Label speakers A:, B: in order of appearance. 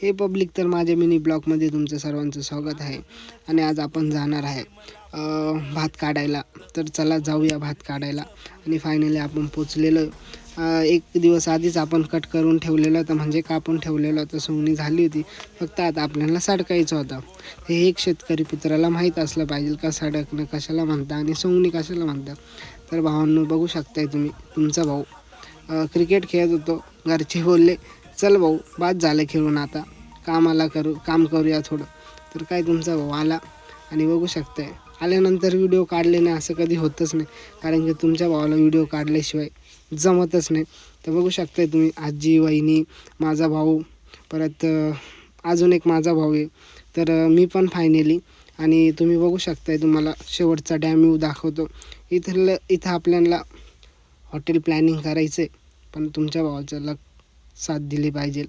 A: हे पब्लिक, तर माझ्या मिनी ब्लॉगमध्ये तुमचं सर्वांचं स्वागत आहे. आणि आज आपण जाणार आहे भात काढायला. तर चला जाऊया भात काढायला. आणि फायनली आपण पोचलेलो. एक दिवस आधीच आपण कट करून ठेवलेलं होतं, म्हणजे कापून ठेवलेलं होतं. सोंगणी झाली होती, फक्त आता आपल्याला सडकायचं होतं. हे एक शेतकरी पुत्राला माहीत असलं पाहिजे का सडकणं कशाला म्हणता आणि सोंगणी कशाला म्हणतात. तर भावांनो, बघू शकताय तुम्ही, तुमचा भाऊ क्रिकेट खेळत होतो. घरचे बोलले चल भाऊ, बाद झालं खेळून, आता काम करूया थोडं. तर काय तुमचा भाऊ आला आणि बघू शकताय, आल्यानंतर व्हिडिओ काढले नाही असं कधी होतच नाही, कारण की तुमच्या भावाला व्हिडिओ काढल्याशिवाय जमतच नाही. तर बघू शकताय तुम्ही, आजी, वहिनी, माझा भाऊ, परत अजून एक माझा भाऊ आहे. तर मी पण फायनली, आणि तुम्ही बघू शकताय, तुम्हाला शेवटचा डॅम व्ह्यू दाखवतो. इथं आपल्याला हॉटेल प्लॅनिंग करायचं आहे, पण तुमच्या भावाचं साथ दिली पाहिजे.